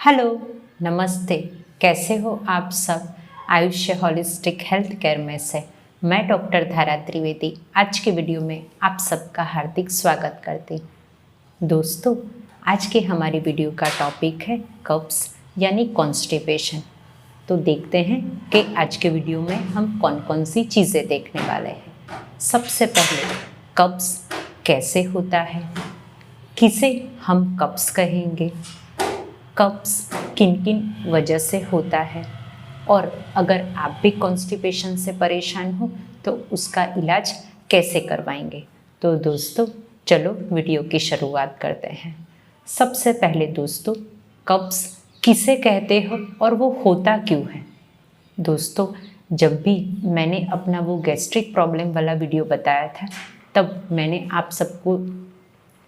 Hello, नमस्ते। कैसे हो आप सब? आयुष्य होलिस्टिक हेल्थ केयर में से मैं डॉक्टर धारा त्रिवेदी आज के वीडियो में आप सबका हार्दिक स्वागत करती हूँ। दोस्तों, आज की हमारी वीडियो का टॉपिक है कब्ज यानी कॉन्स्टिपेशन। तो देखते हैं कि आज के वीडियो में हम कौन कौन सी चीज़ें देखने वाले हैं। सबसे पहले कब्ज कैसे होता है, किसे हम कब्ज कहेंगे, कब्ज किन किन वजह से होता है, और अगर आप भी कॉन्स्टिपेशन से परेशान हो तो उसका इलाज कैसे करवाएंगे। तो दोस्तों चलो वीडियो की शुरुआत करते हैं। सबसे पहले दोस्तों, कब्ज किसे कहते हो और वो होता क्यों है। दोस्तों, जब भी मैंने अपना वो गैस्ट्रिक प्रॉब्लम वाला वीडियो बताया था तब मैंने आप सबको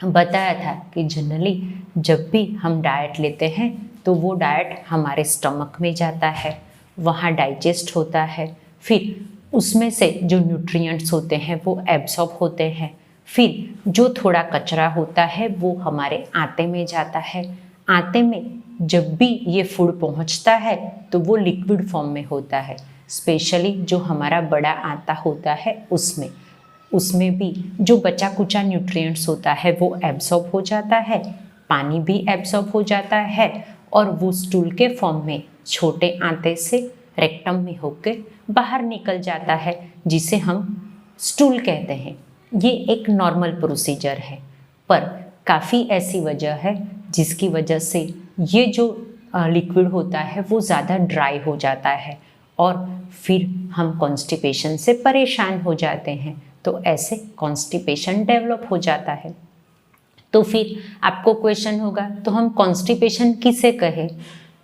बताया था कि जनरली जब भी हम डाइट लेते हैं तो वो डाइट हमारे स्टमक में जाता है, वहाँ डाइजेस्ट होता है, फिर उसमें से जो न्यूट्रिएंट्स होते हैं वो एब्जॉर्ब होते हैं, फिर जो थोड़ा कचरा होता है वो हमारे आंते में जाता है। आंते में जब भी ये फूड पहुँचता है तो वो लिक्विड फॉर्म में होता है, स्पेशली जो हमारा बड़ा आंता होता है उसमें भी जो बचा कुचा न्यूट्रिएंट्स होता है वो एब्जॉर्ब हो जाता है, पानी भी एब्जॉर्ब हो जाता है और वो स्टूल के फॉर्म में छोटे आंते से रेक्टम में होकर बाहर निकल जाता है, जिसे हम स्टूल कहते हैं। ये एक नॉर्मल प्रोसीजर है, पर काफ़ी ऐसी वजह है जिसकी वजह से ये जो लिक्विड होता है वो ज़्यादा ड्राई हो जाता है और फिर हम कॉन्स्टिपेशन से परेशान हो जाते हैं। तो ऐसे कॉन्स्टिपेशन डेवलप हो जाता है। तो फिर आपको क्वेश्चन होगा तो हम कॉन्स्टिपेशन किसे कहें।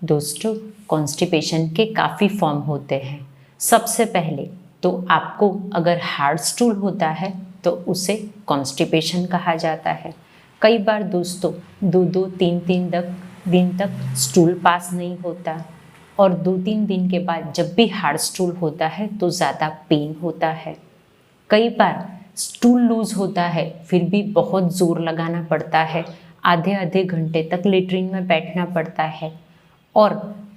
दोस्तों, कॉन्स्टिपेशन के काफ़ी फॉर्म होते हैं। सबसे पहले तो आपको अगर हार्ड स्टूल होता है तो उसे कॉन्स्टिपेशन कहा जाता है। कई बार दोस्तों 2-2, 3-3 दिन तक स्टूल पास नहीं होता और 2-3 दिन के बाद जब भी हार्ड स्टूल होता है तो ज़्यादा पेन होता है। कई बार स्टूल लूज होता है फिर भी बहुत ज़ोर लगाना पड़ता है, आधे आधे घंटे तक लेटरिन में बैठना पड़ता है। और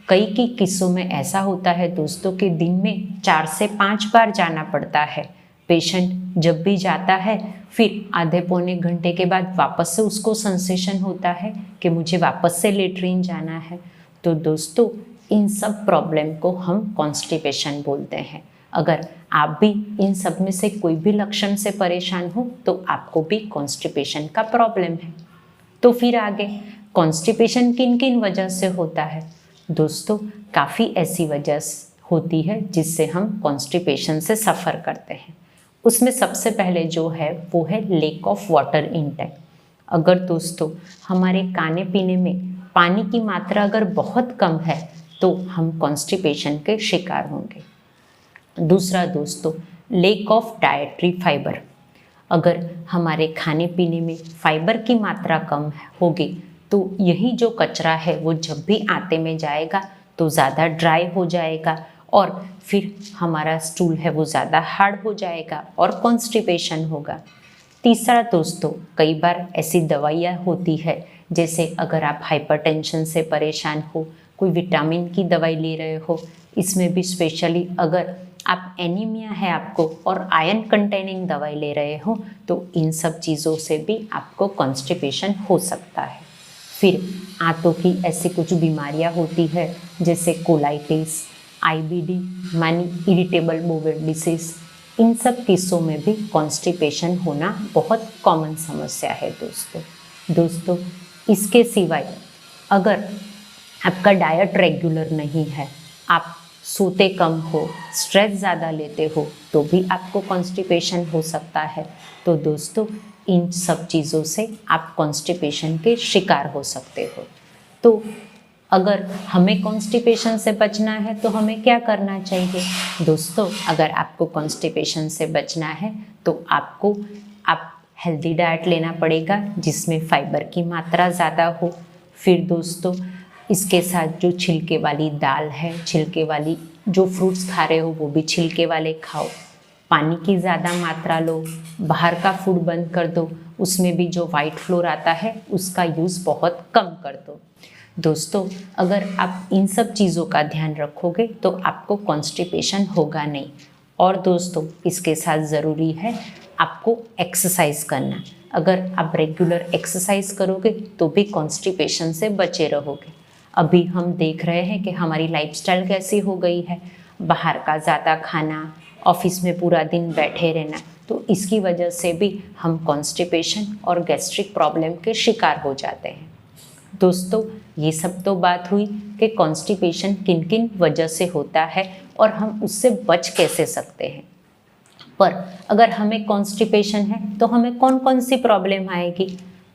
कई की किस्सों में ऐसा होता है दोस्तों कि दिन में 4 से 5 बार जाना पड़ता है। पेशेंट जब भी जाता है फिर आधे पौने घंटे के बाद वापस से उसको सेंसेशन होता है कि मुझे वापस से लेटरिन जाना है। तो दोस्तों, इन सब प्रॉब्लम को हम कॉन्स्टिपेशन बोलते हैं। अगर आप भी इन सब में से कोई भी लक्षण से परेशान हो तो आपको भी कॉन्स्टिपेशन का प्रॉब्लम है। तो फिर आगे कॉन्स्टिपेशन किन किन वजह से होता है। दोस्तों, काफ़ी ऐसी वजह होती है जिससे हम कॉन्स्टिपेशन से सफ़र करते हैं। उसमें सबसे पहले जो है वो है लेक ऑफ वाटर इनटेक। अगर दोस्तों हमारे खाने पीने में पानी की मात्रा अगर बहुत कम है तो हम कॉन्स्टिपेशन के शिकार होंगे। दूसरा दोस्तों, लेक ऑफ डाइटरी फाइबर। अगर हमारे खाने पीने में फाइबर की मात्रा कम होगी तो यही जो कचरा है वो जब भी आंते में जाएगा तो ज़्यादा ड्राई हो जाएगा और फिर हमारा स्टूल है वो ज़्यादा हार्ड हो जाएगा और कॉन्स्टिपेशन होगा। तीसरा दोस्तों, कई बार ऐसी दवाइयाँ होती है जैसे अगर आप हाइपरटेंशन से परेशान हो, कोई विटामिन की दवाई ले रहे हो, इसमें भी स्पेशली अगर आप एनीमिया है आपको और आयरन कंटेनिंग दवाई ले रहे हो तो इन सब चीज़ों से भी आपको कॉन्स्टिपेशन हो सकता है। फिर आंतों की ऐसी कुछ बीमारियां होती है जैसे कोलाइटिस, आईबीडी मानी इरिटेबल बोवेल डिसीज। इन सब किस्सों में भी कॉन्स्टिपेशन होना बहुत कॉमन समस्या है दोस्तों, इसके सिवाय अगर आपका डाइट रेगुलर नहीं है, आप सोते कम हो, स्ट्रेस ज़्यादा लेते हो तो भी आपको कॉन्स्टिपेशन हो सकता है। तो दोस्तों, इन सब चीज़ों से आप कॉन्स्टिपेशन के शिकार हो सकते हो। तो अगर हमें कॉन्स्टिपेशन से बचना है तो हमें क्या करना चाहिए। दोस्तों, अगर आपको कॉन्स्टिपेशन से बचना है तो आप हेल्दी डाइट लेना पड़ेगा जिसमें फाइबर की मात्रा ज़्यादा हो। फिर दोस्तों, इसके साथ जो छिलके वाली दाल है, छिलके वाली जो फ्रूट्स खा रहे हो वो भी छिलके वाले खाओ। पानी की ज़्यादा मात्रा लो, बाहर का फूड बंद कर दो, उसमें भी जो वाइट फ्लोर आता है उसका यूज़ बहुत कम कर दो। दोस्तों, अगर आप इन सब चीज़ों का ध्यान रखोगे तो आपको कॉन्स्टिपेशन होगा नहीं। और दोस्तों, इसके साथ ज़रूरी है आपको एक्सरसाइज करना। अगर आप रेगुलर एक्सरसाइज करोगे तो भी कॉन्स्टिपेशन से बचे रहोगे। अभी हम देख रहे हैं कि हमारी लाइफस्टाइल कैसी हो गई है, बाहर का ज़्यादा खाना, ऑफिस में पूरा दिन बैठे रहना, तो इसकी वजह से भी हम कॉन्स्टिपेशन और गैस्ट्रिक प्रॉब्लम के शिकार हो जाते हैं। दोस्तों, ये सब तो बात हुई कि कॉन्स्टिपेशन किन किन वजह से होता है और हम उससे बच कैसे सकते हैं। पर अगर हमें कॉन्स्टिपेशन है तो हमें कौन कौन सी प्रॉब्लम आएगी।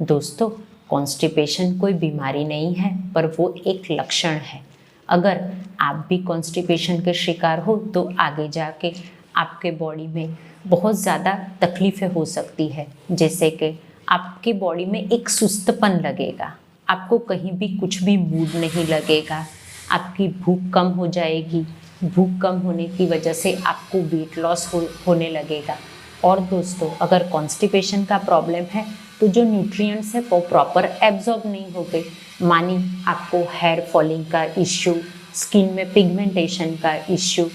दोस्तों, कॉन्स्टिपेशन कोई बीमारी नहीं है, पर वो एक लक्षण है। अगर आप भी कॉन्स्टिपेशन के शिकार हो तो आगे जाके आपके बॉडी में बहुत ज़्यादा तकलीफ़ें हो सकती है, जैसे कि आपकी बॉडी में एक सुस्तपन लगेगा, आपको कहीं भी कुछ भी मूड नहीं लगेगा, आपकी भूख कम हो जाएगी। भूख कम होने की वजह से आपको वेट लॉस होने लगेगा। और दोस्तों, अगर कॉन्स्टिपेशन का प्रॉब्लम है तो जो न्यूट्रिएंट्स है वो प्रॉपर एब्जॉर्ब नहीं होंगे। मानी आपको हेयर फॉलिंग का इश्यू, स्किन में पिगमेंटेशन का इश्यू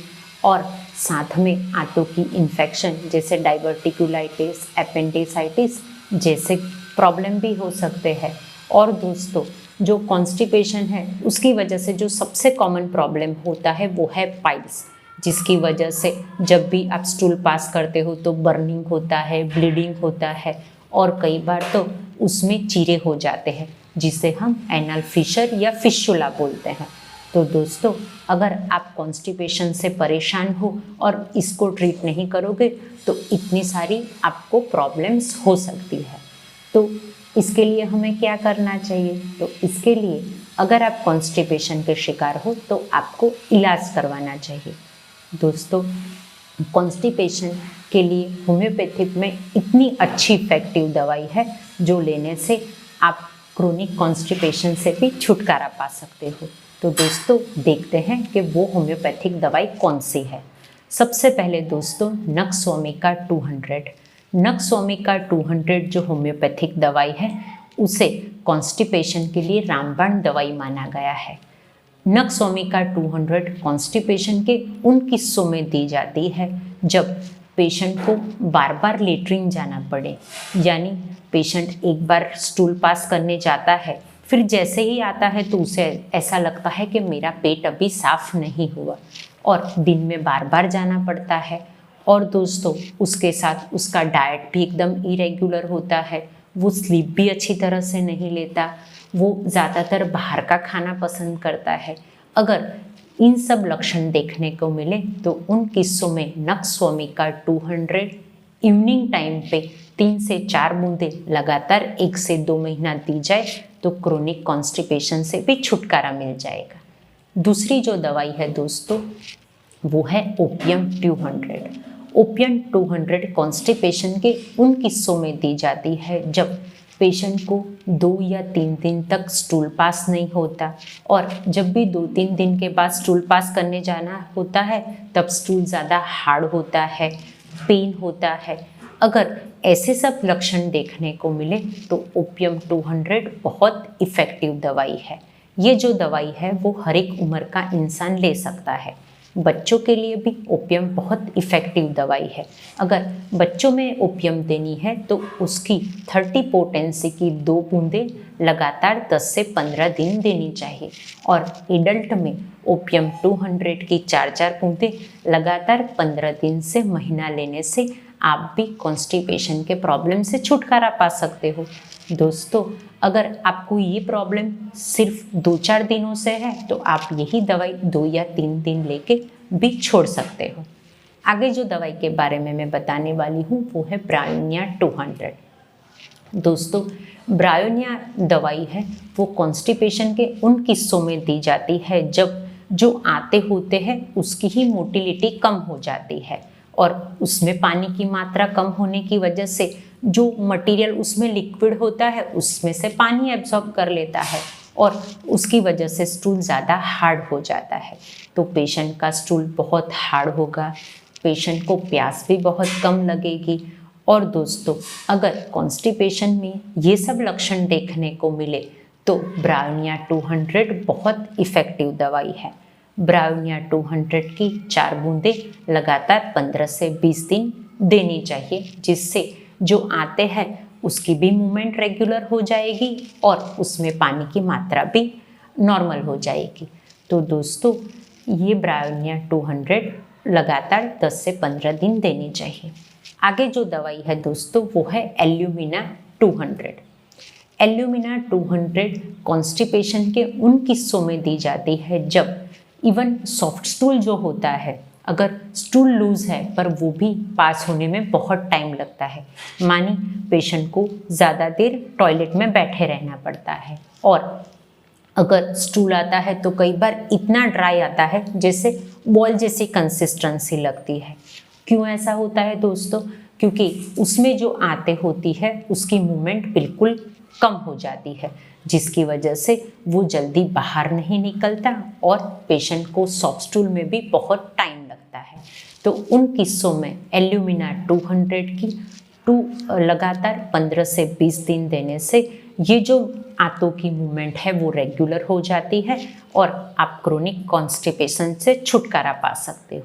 और साथ में आंतों की इन्फेक्शन जैसे डाइवर्टिकुलाइटिस, एपेंडिसाइटिस जैसे प्रॉब्लम भी हो सकते हैं। और दोस्तों, जो कॉन्स्टिपेशन है उसकी वजह से जो सबसे कॉमन प्रॉब्लम होता है वो है पाइल्स, जिसकी वजह से जब भी आप स्टूल पास करते हो तो बर्निंग होता है, ब्लीडिंग होता है और कई बार तो उसमें चीरे हो जाते हैं, जिसे हम एनल फिशर या फिशुला बोलते हैं। तो दोस्तों, अगर आप कॉन्स्टिपेशन से परेशान हो और इसको ट्रीट नहीं करोगे तो इतनी सारी आपको प्रॉब्लम्स हो सकती है। तो इसके लिए हमें क्या करना चाहिए? तो इसके लिए अगर आप कॉन्स्टिपेशन के शिकार हो तो आपको इलाज करवाना चाहिए। दोस्तों, कॉन्स्टिपेशन के लिए होम्योपैथिक में इतनी अच्छी इफेक्टिव दवाई है जो लेने से आप क्रोनिक कॉन्स्टिपेशन से भी छुटकारा पा सकते हो। तो दोस्तों, देखते हैं कि वो होम्योपैथिक दवाई कौन सी है। सबसे पहले दोस्तों, नक्सवामिका 200। नक्सवामिका 200 जो होम्योपैथिक दवाई है उसे कॉन्स्टिपेशन के लिए रामबाण दवाई माना गया है। नक्सवामिका 200 कॉन्स्टिपेशन के उन किस्सों में दी जाती है जब पेशेंट को बार बार लेटरिन जाना पड़े, यानी पेशेंट एक बार स्टूल पास करने जाता है, फिर जैसे ही आता है तो उसे ऐसा लगता है कि मेरा पेट अभी साफ नहीं हुआ और दिन में बार बार जाना पड़ता है। और दोस्तों, उसके साथ उसका डाइट भी एकदम इरेगुलर होता है, वो स्लीप भी अच्छी तरह से नहीं लेता, वो ज़्यादातर बाहर का खाना पसंद करता है। अगर इन सब लक्षण देखने को मिले तो उन किस्सों में नक्सवामिका 200 इवनिंग टाइम पे 3 से 4 बूंदें लगातार 1 से 2 महीना दी जाए तो क्रोनिक कॉन्स्टिपेशन से भी छुटकारा मिल जाएगा। दूसरी जो दवाई है दोस्तों वो है ओपियम 200। ओपियम 200 कॉन्स्टिपेशन के उन किस्सों में दी जाती है जब पेशेंट को 2 या 3 दिन तक स्टूल पास नहीं होता और जब भी 2-3 दिन के बाद स्टूल पास करने जाना होता है तब स्टूल ज़्यादा हार्ड होता है, पेन होता है। अगर ऐसे सब लक्षण देखने को मिले तो ओपियम 200 बहुत इफ़ेक्टिव दवाई है। ये जो दवाई है वो हर एक उम्र का इंसान ले सकता है। बच्चों के लिए भी ओपियम बहुत इफ़ेक्टिव दवाई है। अगर बच्चों में ओपियम देनी है तो उसकी 30 पोटेंसी की 2 बूंदें लगातार 10 से 15 दिन देनी चाहिए और एडल्ट में ओपियम 200 की 4-4 बूंदें लगातार 15 दिन से महीना लेने से आप भी कॉन्स्टिपेशन के प्रॉब्लम से छुटकारा पा सकते हो। दोस्तों, अगर आपको ये प्रॉब्लम सिर्फ 2-4 दिनों से है तो आप यही दवाई 2 या 3 दिन लेके भी छोड़ सकते हो। आगे जो दवाई के बारे में मैं बताने वाली हूँ वो है ब्रायोनिया 200। दोस्तों, ब्रायोनिया दवाई है वो कॉन्स्टिपेशन के उन किस्सों में दी जाती है जब जो आते होते हैं उसकी ही मोटिलिटी कम हो जाती है और उसमें पानी की मात्रा कम होने की वजह से जो मटेरियल उसमें लिक्विड होता है उसमें से पानी एब्जॉर्ब कर लेता है और उसकी वजह से स्टूल ज़्यादा हार्ड हो जाता है। तो पेशेंट का स्टूल बहुत हार्ड होगा, पेशेंट को प्यास भी बहुत कम लगेगी। और दोस्तों, अगर कॉन्स्टिपेशन में ये सब लक्षण देखने को मिले तो ब्रायोनिया 200 बहुत इफ़ेक्टिव दवाई है। ब्रायोनिया 200 की 4 बूंदें लगातार 15 से 20 दिन देनी चाहिए, जिससे जो आते हैं उसकी भी मूवमेंट रेगुलर हो जाएगी और उसमें पानी की मात्रा भी नॉर्मल हो जाएगी। तो दोस्तों, ये ब्रायोनिया 200 लगातार 10 से 15 दिन देनी चाहिए। आगे जो दवाई है दोस्तों वो है एल्यूमिना 200। एल्यूमिना 200 कॉन्स्टिपेशन के उन किस्सों में दी जाती है जब इवन सॉफ्ट स्टूल जो होता है, अगर स्टूल लूज है पर वो भी पास होने में बहुत टाइम लगता है, मानी पेशेंट को ज़्यादा देर टॉयलेट में बैठे रहना पड़ता है, और अगर स्टूल आता है तो कई बार इतना ड्राई आता है जैसे बॉल जैसी कंसिस्टेंसी लगती है। क्यों ऐसा होता है दोस्तों? क्योंकि उसमें जो आते होती है उसकी मूवमेंट बिल्कुल कम हो जाती है, जिसकी वजह से वो जल्दी बाहर नहीं निकलता और पेशेंट को सॉफ्ट स्टूल में भी बहुत टाइम लगता है। तो उन किस्सों में एल्यूमिना 200 की लगातार 15 से 20 दिन देने से ये जो आंतों की मूवमेंट है वो रेगुलर हो जाती है और आप क्रोनिक कॉन्स्टिपेशन से छुटकारा पा सकते हो।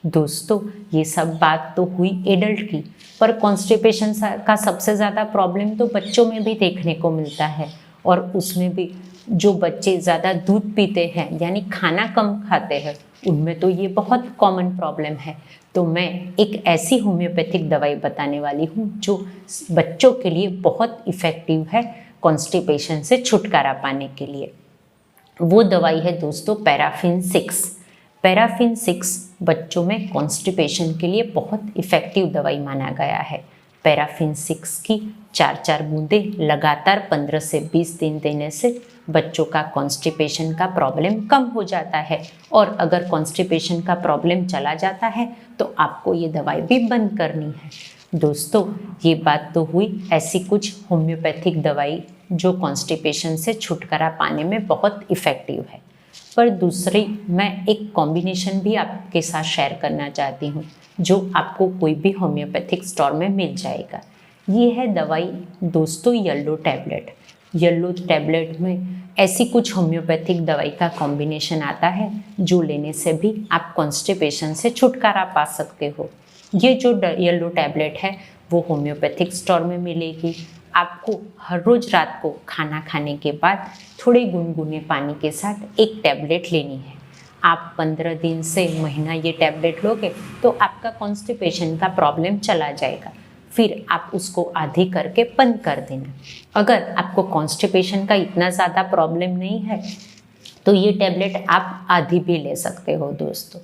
दोस्तों, ये सब बात तो हुई एडल्ट की, पर कॉन्स्टिपेशन का सबसे ज़्यादा प्रॉब्लम तो बच्चों में भी देखने को मिलता है, और उसमें भी जो बच्चे ज़्यादा दूध पीते हैं यानी खाना कम खाते हैं, उनमें तो ये बहुत कॉमन प्रॉब्लम है। तो मैं एक ऐसी होम्योपैथिक दवाई बताने वाली हूँ जो बच्चों के लिए बहुत इफ़ेक्टिव है कॉन्स्टिपेशन से छुटकारा पाने के लिए। वो दवाई है दोस्तों पैराफिन 6। पैराफिन 6 बच्चों में कॉन्स्टिपेशन के लिए बहुत इफ़ेक्टिव दवाई माना गया है। पैराफिन 6 की 4 बूंदें लगातार 15 से 20 दिन देने से बच्चों का कॉन्स्टिपेशन का प्रॉब्लम कम हो जाता है, और अगर कॉन्स्टिपेशन का प्रॉब्लम चला जाता है तो आपको ये दवाई भी बंद करनी है। दोस्तों, ये बात तो हुई ऐसी कुछ होम्योपैथिक दवाई जो कॉन्स्टिपेशन से छुटकारा पाने में बहुत इफ़ेक्टिव है, पर दूसरी मैं एक कॉम्बिनेशन भी आपके साथ शेयर करना चाहती हूँ जो आपको कोई भी होम्योपैथिक स्टोर में मिल जाएगा। ये है दवाई दोस्तों येलो टैबलेट। येलो टैबलेट में ऐसी कुछ होम्योपैथिक दवाई का कॉम्बिनेशन आता है जो लेने से भी आप कॉन्स्टिपेशन से छुटकारा पा सकते हो। ये जो येलो टैबलेट है वो होम्योपैथिक स्टोर में मिलेगी। आपको हर रोज़ रात को खाना खाने के बाद थोड़े गुनगुने पानी के साथ एक टैबलेट लेनी है। आप 15 दिन से महीना ये टैबलेट लोगे तो आपका कॉन्स्टिपेशन का प्रॉब्लम चला जाएगा। फिर आप उसको आधी करके बंद कर देना। अगर आपको कॉन्स्टिपेशन का इतना ज़्यादा प्रॉब्लम नहीं है तो ये टैबलेट आप आधी भी ले सकते हो दोस्तों।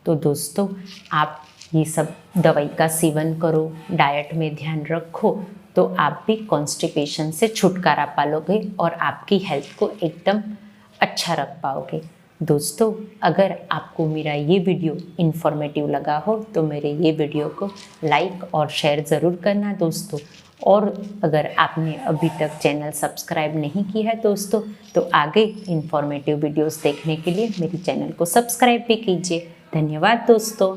तो दोस्तों, आप ये सब दवाई का सेवन करो, डाइट में ध्यान रखो, तो आप भी कॉन्स्टिपेशन से छुटकारा पालोगे और आपकी हेल्थ को एकदम अच्छा रख पाओगे। दोस्तों, अगर आपको मेरा ये वीडियो इन्फॉर्मेटिव लगा हो तो मेरे ये वीडियो को लाइक और शेयर ज़रूर करना दोस्तों। और अगर आपने अभी तक चैनल सब्सक्राइब नहीं की है दोस्तों, तो आगे इन्फॉर्मेटिव वीडियोस देखने के लिए मेरे चैनल को सब्सक्राइब भी कीजिए। धन्यवाद दोस्तों।